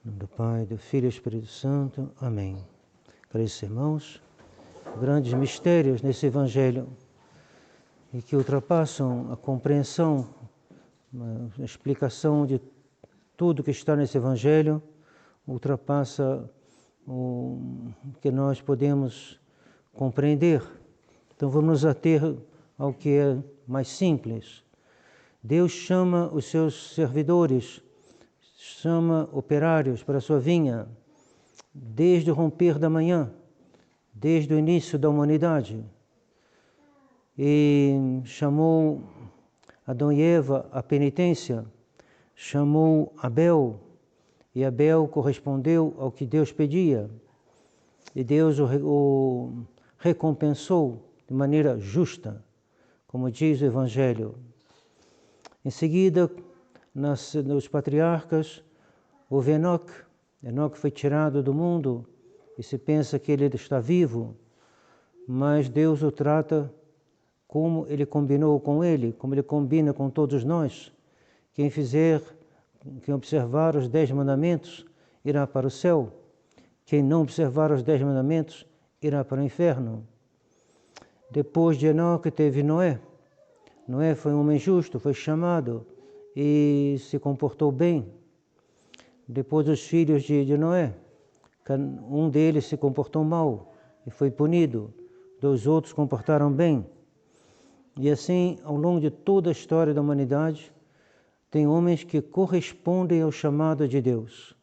Em nome do Pai, do Filho e do Espírito Santo. Amém. Caríssimos irmãos, grandes mistérios nesse Evangelho e que ultrapassam a compreensão, a explicação de tudo que está nesse Evangelho, ultrapassa o que nós podemos compreender. Então vamos nos ater ao que é mais simples. Deus chama os seus servidores, chama operários para a sua vinha, desde o romper da manhã, desde o início da humanidade. E chamou Adão e Eva à penitência, chamou Abel, e Abel correspondeu ao que Deus pedia, e Deus o recompensou de maneira justa, como diz o Evangelho. Em seguida, nos patriarcas, houve Enoque. Enoque foi tirado do mundo e se pensa que ele está vivo, mas Deus o trata como ele combinou com ele, como ele combina com todos nós. Quem observar os 10 mandamentos irá para o céu. Quem não observar os 10 mandamentos irá para o inferno. Depois de Enoque teve Noé. Noé foi um homem justo, foi chamado e se comportou bem. Depois dos filhos de Noé, um deles se comportou mal e foi punido. 2 outros comportaram bem. E assim, ao longo de toda a história da humanidade, tem homens que correspondem ao chamado de Deus.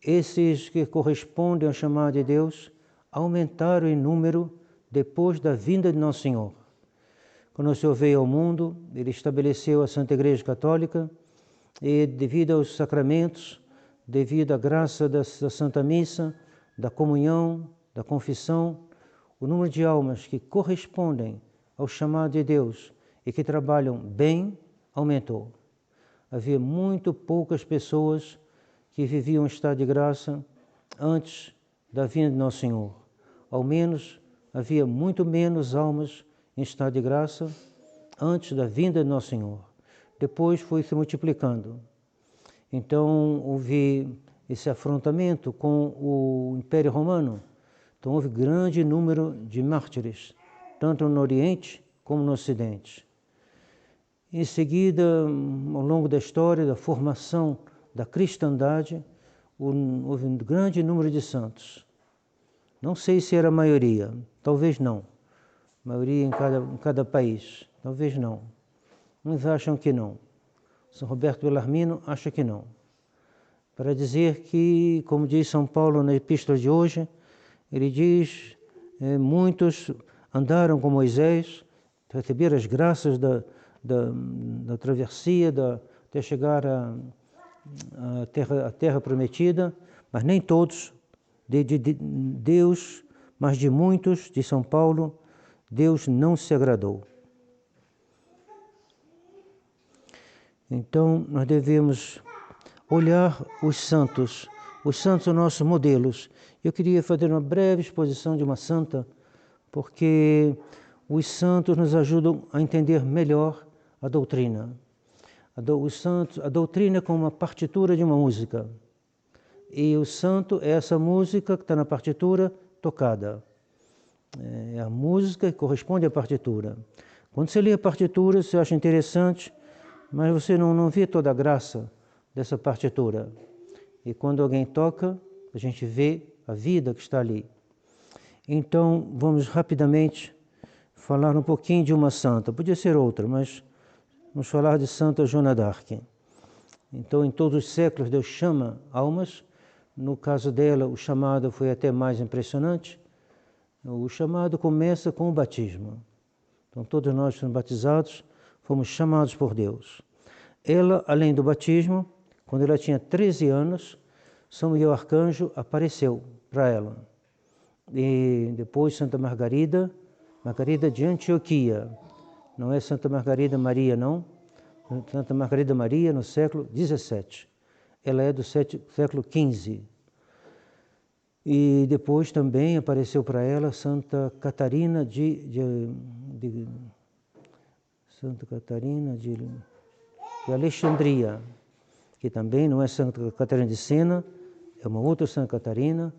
Esses que correspondem ao chamado de Deus aumentaram em número depois da vinda de Nosso Senhor. Quando o Senhor veio ao mundo, Ele estabeleceu a Santa Igreja Católica e, devido aos sacramentos, devido à graça da Santa Missa, da comunhão, da confissão, o número de almas que correspondem ao chamado de Deus e que trabalham bem aumentou. Havia muito poucas pessoas que viviam em estado de graça antes da vinda de Nosso Senhor. Ao menos, havia muito menos almas em estado de graça antes da vinda de Nosso Senhor. Depois foi se multiplicando. Então houve esse afrontamento com o Império Romano. Então houve grande número de mártires, tanto no Oriente como no Ocidente. Em seguida, ao longo da história da formação da cristandade, houve um grande número de santos. Não sei se era a maioria, talvez não. Maioria em cada país, talvez não. Uns acham que não. São Roberto Bellarmino acha que não. Para dizer que, como diz São Paulo na epístola de hoje, ele diz, muitos andaram com Moisés, receberam as graças da travessia até chegar à terra prometida, mas nem todos, de Deus, mas de muitos, de São Paulo, Deus não se agradou. Então, nós devemos olhar os santos são nossos modelos. Eu queria fazer uma breve exposição de uma santa, porque os santos nos ajudam a entender melhor a doutrina. A doutrina é como uma partitura de uma música. E o santo é essa música que está na partitura tocada. É a música que corresponde à partitura. Quando você lê a partitura, você acha interessante, mas você não vê toda a graça dessa partitura. E quando alguém toca, a gente vê a vida que está ali. Então, vamos rapidamente falar um pouquinho de uma santa. Podia ser outra, mas vamos falar de Santa Joana d'Arc. Então, em todos os séculos, Deus chama almas. No caso dela, o chamado foi até mais impressionante. O chamado começa com o batismo. Então, todos nós somos batizados, fomos chamados por Deus. Ela, além do batismo, quando ela tinha 13 anos, São Miguel Arcanjo apareceu para ela. E depois Santa Margarida de Antioquia. Não é Santa Margarida Maria, não. Santa Margarida Maria, no século XVII. Ela é do século XV. E depois também apareceu para ela Santa Catarina de Alexandria, que também não é Santa Catarina de Sena, é uma outra Santa Catarina,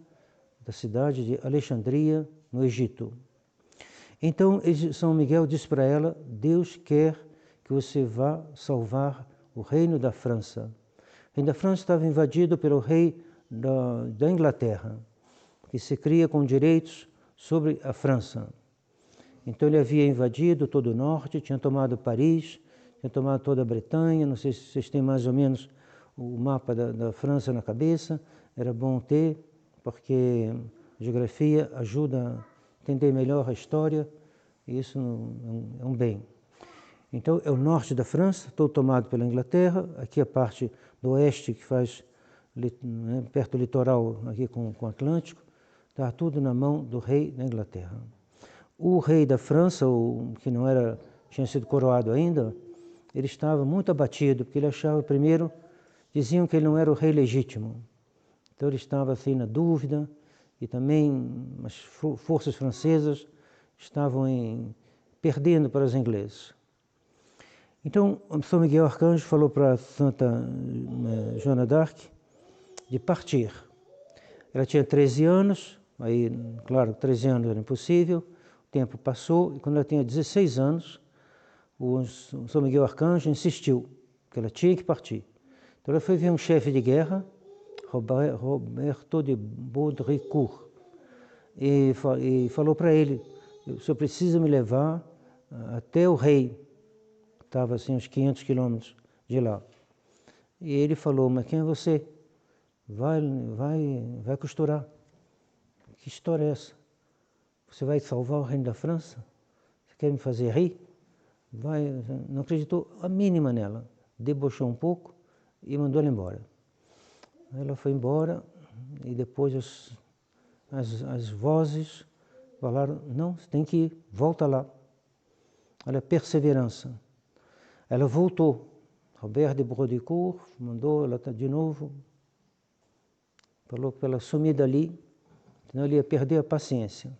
da cidade de Alexandria, no Egito. Então, São Miguel disse para ela, Deus quer que você vá salvar o reino da França. O reino da França estava invadido pelo rei da Inglaterra, que se cria com direitos sobre a França. Então ele havia invadido todo o norte, tinha tomado Paris, tinha tomado toda a Bretanha, não sei se vocês têm mais ou menos o mapa da França na cabeça, era bom ter, porque a geografia ajuda a entender melhor a história, e isso é um bem. Então é o norte da França, todo tomado pela Inglaterra, aqui a parte do oeste que faz perto do litoral, aqui com o Atlântico, está tudo na mão do rei da Inglaterra. O rei da França, que não tinha sido coroado ainda, ele estava muito abatido, porque ele achava, primeiro, diziam que ele não era o rei legítimo. Então ele estava assim na dúvida, e também as forças francesas estavam perdendo para os ingleses. Então, São Miguel Arcanjo falou para Santa Joana d'Arc de partir. Ela tinha 13 anos, aí, claro, 13 anos era impossível, o tempo passou, e quando ela tinha 16 anos, o São Miguel Arcanjo insistiu que ela tinha que partir. Então ela foi ver um chefe de guerra, Roberto de Baudricourt, e falou para ele, o senhor precisa me levar até o rei, estava assim uns 500 quilômetros de lá. E ele falou, mas quem é você? Vai costurar. Que história é essa? Você vai salvar o reino da França? Você quer me fazer rir? Não acreditou a mínima nela. Debochou um pouco e mandou ela embora. Ela foi embora e depois as vozes falaram, não, você tem que ir, volta lá. Olha, perseverança. Ela voltou. Robert de Baudricourt mandou ela de novo. Falou para ela sumir dali, senão ele ia perder a paciência.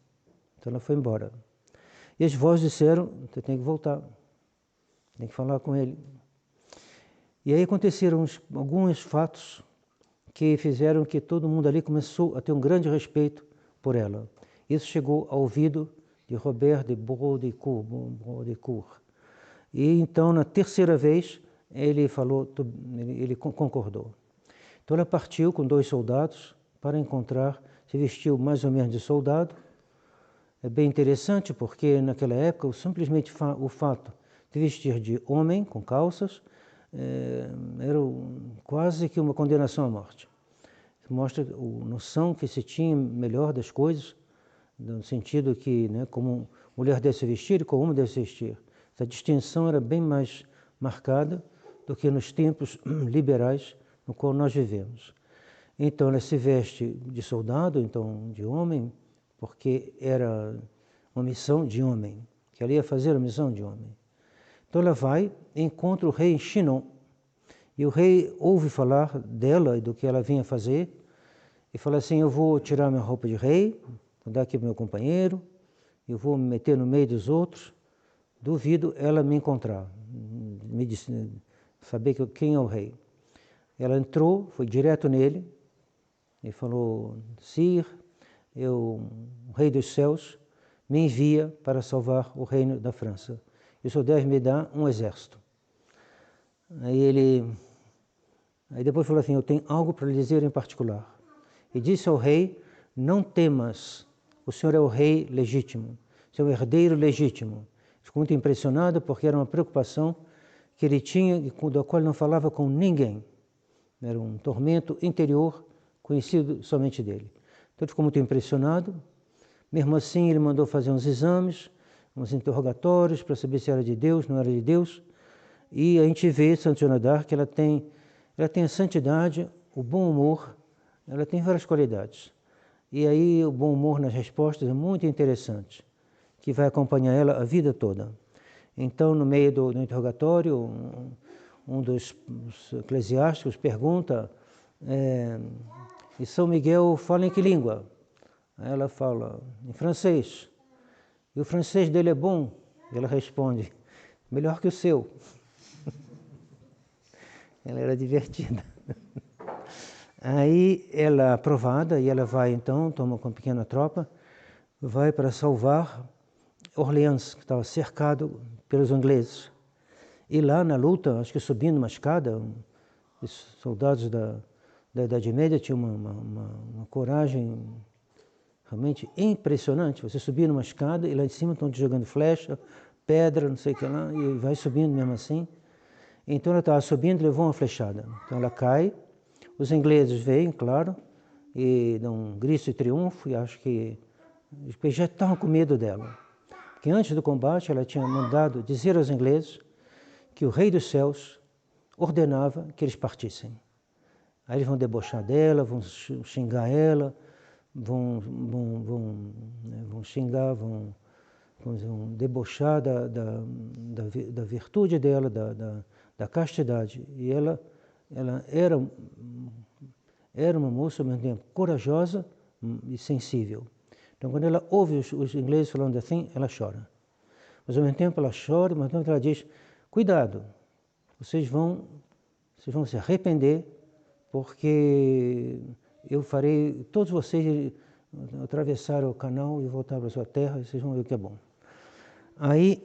Então ela foi embora. E as vozes disseram, você tem que voltar, tem que falar com ele. E aí aconteceram alguns fatos que fizeram que todo mundo ali começou a ter um grande respeito por ela. Isso chegou ao ouvido de Robert de Baudricourt. E então, na terceira vez, ele concordou. Então ela partiu com 2 soldados para encontrar, se vestiu mais ou menos de soldado. É bem interessante porque naquela época simplesmente o fato de vestir de homem com calças era quase que uma condenação à morte. Mostra a noção que se tinha melhor das coisas, no sentido que, como mulher deve se vestir e como homem deve se vestir. Essa distinção era bem mais marcada do que nos tempos liberais no qual nós vivemos. Então ela se veste de soldado, então de homem, porque era uma missão de homem, que ela ia fazer a missão de homem. Então ela vai e encontra o rei Chinon. E o rei ouve falar dela e do que ela vinha fazer, e fala assim, eu vou tirar minha roupa de rei, vou dar aqui para o meu companheiro, eu vou me meter no meio dos outros, duvido ela me encontrar, me disse, saber quem é o rei. Ela entrou, foi direto nele, e falou, Sir, o rei dos céus me envia para salvar o reino da França. E o senhor deve me dar um exército. Aí depois falou assim, eu tenho algo para lhe dizer em particular. E disse ao rei, não temas, o senhor é o rei legítimo, o senhor é o herdeiro legítimo. Ficou muito impressionado porque era uma preocupação que ele tinha e da qual não falava com ninguém. Era um tormento interior conhecido somente dele. Então ele ficou muito impressionado. Mesmo assim, ele mandou fazer uns exames, uns interrogatórios para saber se era de Deus, não era de Deus. E a gente vê Santa Joana d'Arc, ela tem a santidade, o bom humor, ela tem várias qualidades. E aí o bom humor nas respostas é muito interessante, que vai acompanhar ela a vida toda. Então, no meio do interrogatório, um dos eclesiásticos pergunta, e São Miguel fala em que língua? Aí ela fala, em francês. E o francês dele é bom? E ela responde, melhor que o seu. Ela era divertida. Aí ela é aprovada e ela vai então, toma com uma pequena tropa, vai para salvar Orleans, que estava cercado pelos ingleses. E lá na luta, acho que subindo uma escada, os soldados da Idade Média tinham uma coragem realmente impressionante. Você subir numa escada e lá em cima estão te jogando flecha, pedra, não sei o que lá, e vai subindo mesmo assim. Então ela estava subindo e levou uma flechada. Então ela cai, os ingleses veem, claro, e dão um grito de triunfo, e acho que eles já estavam com medo dela. Porque antes do combate ela tinha mandado dizer aos ingleses que o Rei dos Céus ordenava que eles partissem. Aí eles vão debochar dela, vão xingar ela, vão xingar, vão debochar da virtude dela, da castidade. E ela era uma moça, ao mesmo tempo, corajosa e sensível. Então, quando ela ouve os ingleses falando assim, ela chora. Mas, ao mesmo tempo, ela chora, mas, ao mesmo tempo, ela diz, cuidado, vocês vão se arrepender, porque eu farei todos vocês atravessar o canal e voltar para a sua terra, e vocês vão ver o que é bom. Aí,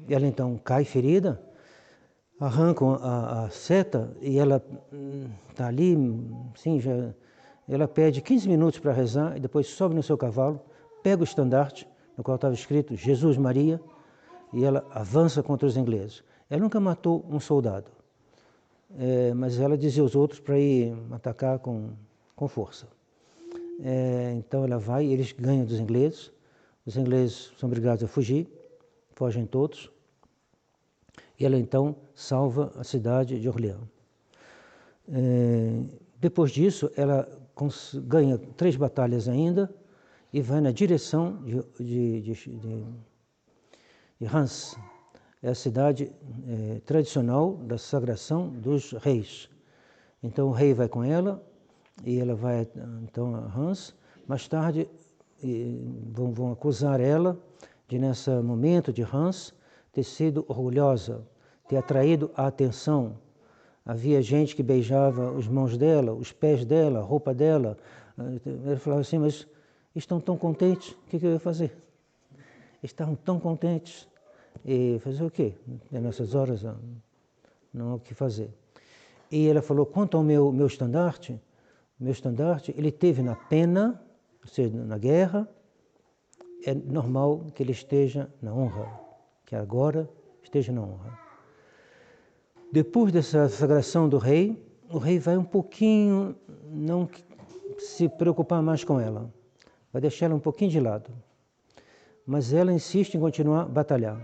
ela então cai ferida, arrancam a seta e ela está ali, sim, ela pede 15 minutos para rezar e depois sobe no seu cavalo, pega o estandarte, no qual estava escrito Jesus Maria, e ela avança contra os ingleses. Ela nunca matou um soldado, mas ela dizia aos outros para ir atacar com força. Então ela vai, eles ganham dos ingleses, os ingleses são obrigados a fugir, fogem todos, e ela então salva a cidade de Orleans. Depois disso, ela ganha 3 batalhas ainda e vai na direção de Reims, é a cidade tradicional da sagração dos reis. Então o rei vai com ela e ela vai então a Reims. Mais tarde vão acusar ela de, nesse momento de Reims, ter sido orgulhosa, ter atraído a atenção. Havia gente que beijava as mãos dela, os pés dela, a roupa dela. Ela falava assim, mas estão tão contentes, o que eu ia fazer? Estavam tão contentes. E fazer o quê? Nessas horas não há o que fazer. E ela falou, quanto ao meu estandarte, ele teve na pena, ou seja, na guerra, é normal que ele esteja na honra, que agora esteja na honra. Depois dessa sagração do rei, o rei vai um pouquinho não se preocupar mais com ela, vai deixar ela um pouquinho de lado. Mas ela insiste em continuar a batalhar.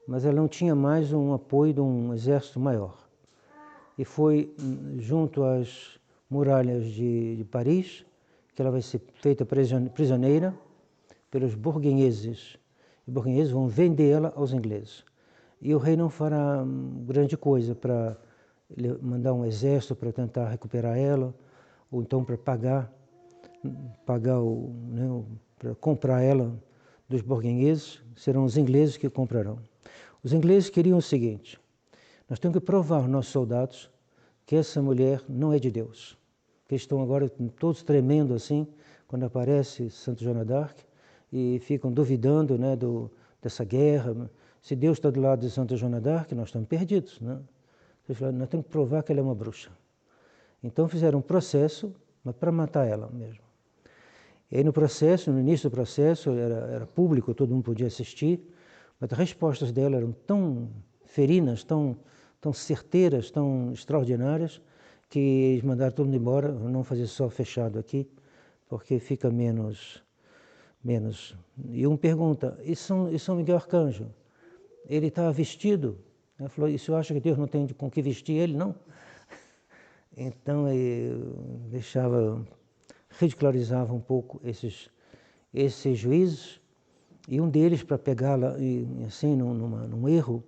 Mas ela não tinha mais um apoio de um exército maior. E foi junto às muralhas de Paris que ela vai ser feita prisioneira pelos burgueses. Os burgueses vão vender ela aos ingleses. E o rei não fará grande coisa para mandar um exército para tentar recuperar ela, ou então para pagar para comprar ela dos burgueses, serão os ingleses que comprarão. Os ingleses queriam o seguinte, nós temos que provar aos nossos soldados que essa mulher não é de Deus. Que eles estão agora todos tremendo assim, quando aparece Santa Joana d'Arc, e ficam duvidando, né, dessa guerra. Se Deus está do lado de Santa Joana d'Arc, nós estamos perdidos. Né? Eles falaram, nós temos que provar que ela é uma bruxa. Então fizeram um processo, mas para matar ela mesmo. E aí no início do processo, era público, todo mundo podia assistir, mas as respostas dela eram tão ferinas, tão certeiras, tão extraordinárias, que eles mandaram todo mundo embora, não fazer só fechado aqui, porque fica menos. E um pergunta, e São Miguel Arcanjo? Ele estava vestido? Ela falou, e o senhor acha que Deus não tem com que vestir ele? Não. Então, ridicularizava um pouco esses juízes, e um deles, para pegá-la assim, num erro,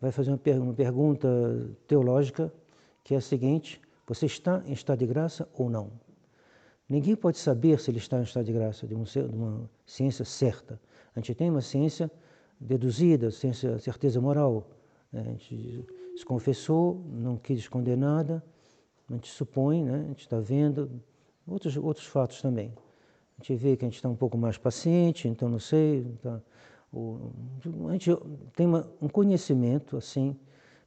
vai fazer uma pergunta teológica, que é a seguinte, você está em estado de graça ou não? Ninguém pode saber se ele está em estado de graça, de uma ciência certa. A gente tem uma ciência deduzida, certeza moral. Né? se confessou, não quis esconder nada, a gente supõe, né? A gente está vendo outros fatos também. A gente vê que a gente está um pouco mais paciente, então não sei, a gente tem um conhecimento, assim,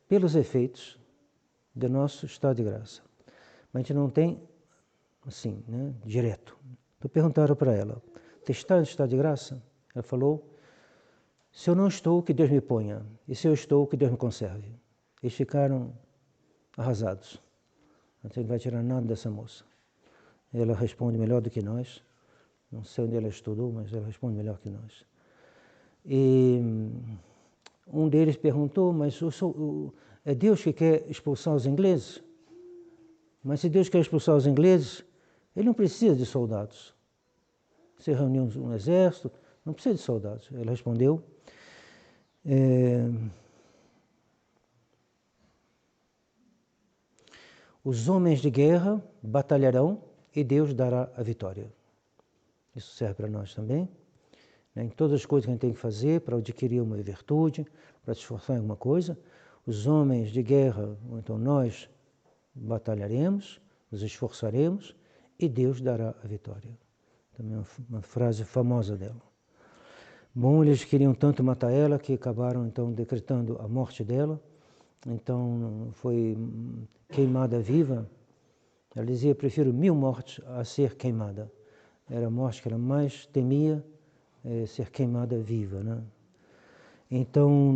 pelos efeitos do nosso estado de graça. Mas a gente não tem, assim, né, direto. Então perguntaram para ela, você está em estado de graça? Ela falou, se eu não estou, que Deus me ponha, e se eu estou, que Deus me conserve. Eles ficaram arrasados. A gente não vai tirar nada dessa moça. Ela responde melhor do que nós. Não sei onde ela estudou, mas ela responde melhor que nós. E um deles perguntou, mas é Deus que quer expulsar os ingleses? Mas se Deus quer expulsar os ingleses, Ele não precisa de soldados. Você reuniu um exército, não precisa de soldados. Ela respondeu, os homens de guerra batalharão e Deus dará a vitória. Isso serve para nós também. Em todas as coisas que a gente tem que fazer para adquirir uma virtude, para se esforçar em alguma coisa, os homens de guerra, ou então nós, batalharemos, nos esforçaremos e Deus dará a vitória. Também é uma frase famosa dela. Bom, eles queriam tanto matar ela que acabaram então decretando a morte dela. Então foi queimada viva. Ela dizia, prefiro 1000 mortes a ser queimada. Era a morte que ela mais temia, ser queimada viva, né? Então,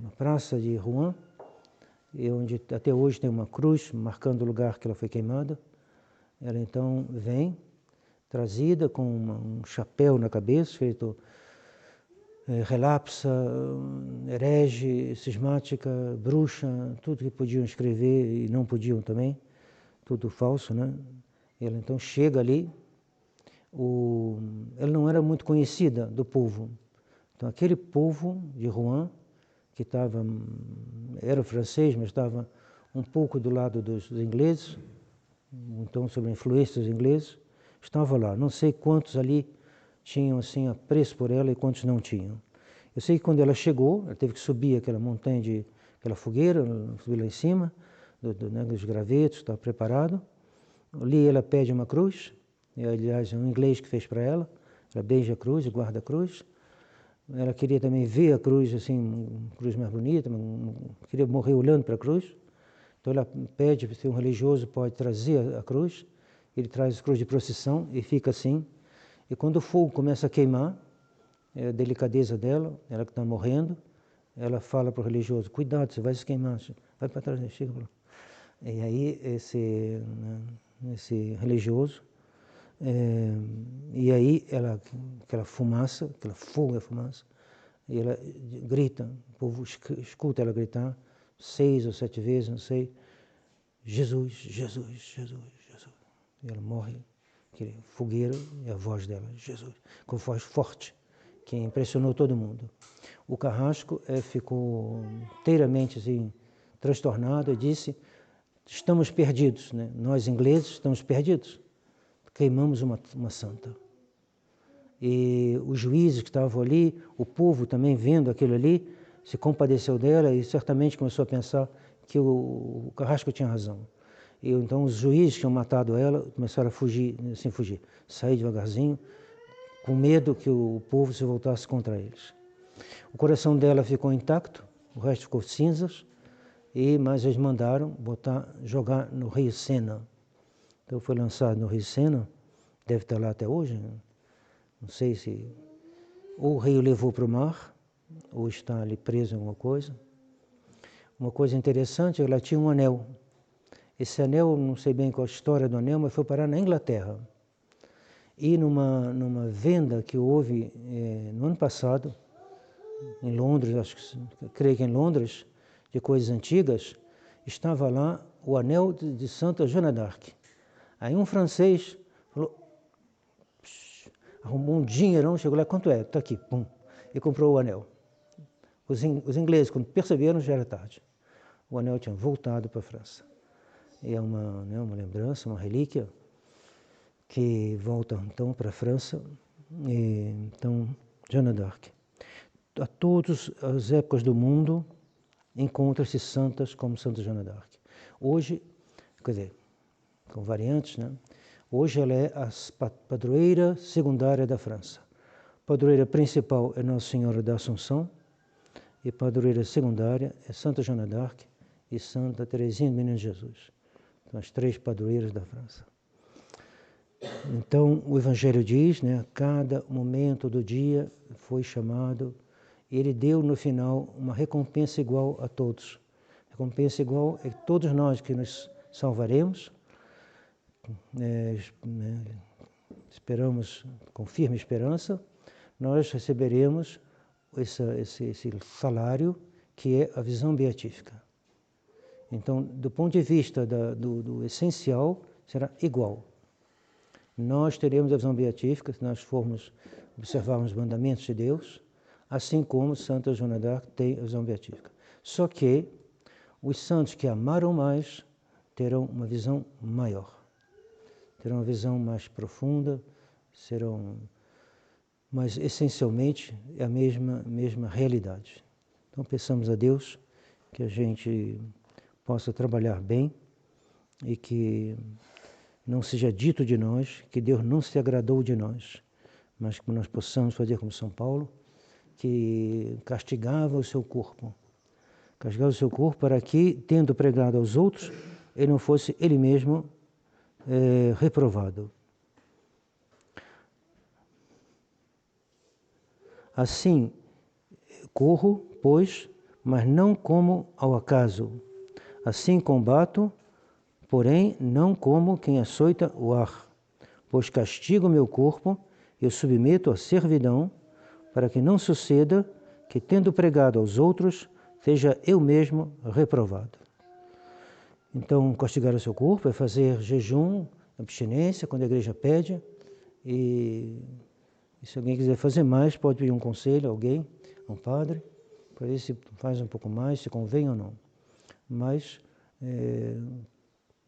na praça de Rouen, onde até hoje tem uma cruz marcando o lugar que ela foi queimada, ela então vem, trazida com um chapéu na cabeça, escrito relapsa, herege, cismática, bruxa, tudo que podiam escrever e não podiam também, tudo falso, né? Ela então chega ali, ela não era muito conhecida do povo. Então aquele povo de Rouen, que era francês, mas estava um pouco do lado dos ingleses, então sob a influência dos ingleses, estava lá. Não sei quantos ali tinham assim apreço por ela e quantos não tinham. Eu sei que quando ela chegou, ela teve que subir aquela montanha, aquela fogueira, subir lá em cima, né, dos gravetos, estava preparado. Ali ela pede uma cruz, aliás, é um inglês que fez para ela, ela beija a cruz e guarda a cruz. Ela queria também ver a cruz, assim, uma cruz mais bonita, queria morrer olhando para a cruz. Então ela pede se um religioso pode trazer a cruz, ele traz a cruz de procissão e fica assim. E quando o fogo começa a queimar, a delicadeza dela, ela que está morrendo, ela fala para o religioso, cuidado, você vai se queimar, vai para trás, chega para lá. E aí esse religioso, e aí aquela fumaça, aquela fogo e fumaça, e ela grita, o povo escuta ela gritar 6 ou 7 vezes, não sei, Jesus, Jesus, Jesus, Jesus. E ela morre, fogueira, e a voz dela, Jesus, com voz forte, que impressionou todo mundo. O Carrasco ficou inteiramente assim, transtornado e disse, estamos perdidos, né? Nós ingleses estamos perdidos. Queimamos uma santa. E os juízes que estavam ali, o povo também vendo aquilo ali, se compadeceu dela e certamente começou a pensar que o Carrasco tinha razão. E então os juízes que tinham matado ela começaram a fugir, sair devagarzinho, com medo que o povo se voltasse contra eles. O coração dela ficou intacto, o resto ficou cinzas, mas eles mandaram jogar no rio Sena. Então foi lançado no rio Sena, deve estar lá até hoje, né? Não sei se ou o rio levou para o mar, ou está ali preso em alguma coisa. Uma coisa interessante, ela tinha um anel. Esse anel, não sei bem qual a história do anel, mas foi parar na Inglaterra. E numa venda que houve no ano passado, em Londres, creio que em Londres, de coisas antigas, estava lá o anel de Santa Joana d'Arc. Aí um francês falou, arrumou um dinheirão, chegou lá, quanto é? Está aqui, pum, e comprou o anel. Os ingleses, quando perceberam, já era tarde. O anel tinha voltado para a França. E é uma lembrança, uma relíquia, que volta então para a França. Então, Joana d'Arc. A todas as épocas do mundo, encontra-se santas como Santa Joana d'Arc. Hoje, quer dizer, com variantes, né? Hoje ela é a padroeira secundária da França. Padroeira principal é Nossa Senhora da Assunção e padroeira secundária é Santa Joana d'Arc e Santa Teresinha do Menino Jesus. São as 3 padroeiras da França. Então, o Evangelho diz, né, a cada momento do dia foi chamado, ele deu no final uma recompensa igual a todos. Recompensa igual é todos nós que nos salvaremos, esperamos com firme esperança, nós receberemos esse salário que é a visão beatífica. Então, do ponto de vista do essencial, será igual. Nós teremos a visão beatífica se nós formos observarmos os mandamentos de Deus, assim como Santa Joana d'Arc tem a visão beatífica. Só que os santos que amaram mais terão uma visão maior, terão uma visão mais profunda, mas essencialmente é a mesma realidade. Então peçamos a Deus que a gente possa trabalhar bem e que não seja dito de nós que Deus não se agradou de nós, mas que nós possamos fazer como São Paulo, que castigava o seu corpo para que, tendo pregado aos outros, ele não fosse ele mesmo reprovado. Assim, corro, pois, mas não como ao acaso. Assim combato, porém não como quem açoita o ar, pois castigo meu corpo e o submeto à servidão, para que não suceda que, tendo pregado aos outros, seja eu mesmo reprovado. Então, castigar o seu corpo é fazer jejum, abstinência, quando a igreja pede, e se alguém quiser fazer mais, pode pedir um conselho a alguém, a um padre, para ver se faz um pouco mais, se convém ou não. Mas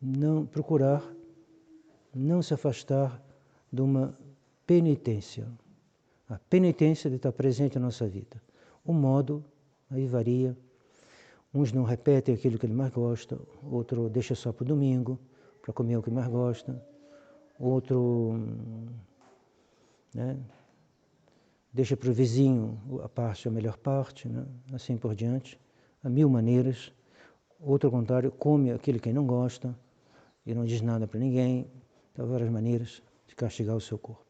não procurar não se afastar de uma penitência. A penitência de estar presente na nossa vida. O modo aí varia. Uns não repetem aquilo que ele mais gosta, outro deixa só para o domingo, para comer o que mais gosta, outro deixa para o vizinho a melhor parte, né? Assim por diante. Há 1000 maneiras. Outro, ao contrário, come aquilo que não gosta e não diz nada para ninguém. Há várias maneiras de castigar o seu corpo.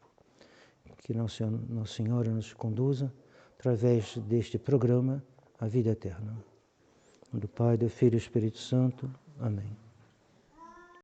Que Nossa Senhora nos conduza, através deste programa, à vida eterna. Do Pai, do Filho e do Espírito Santo. Amém.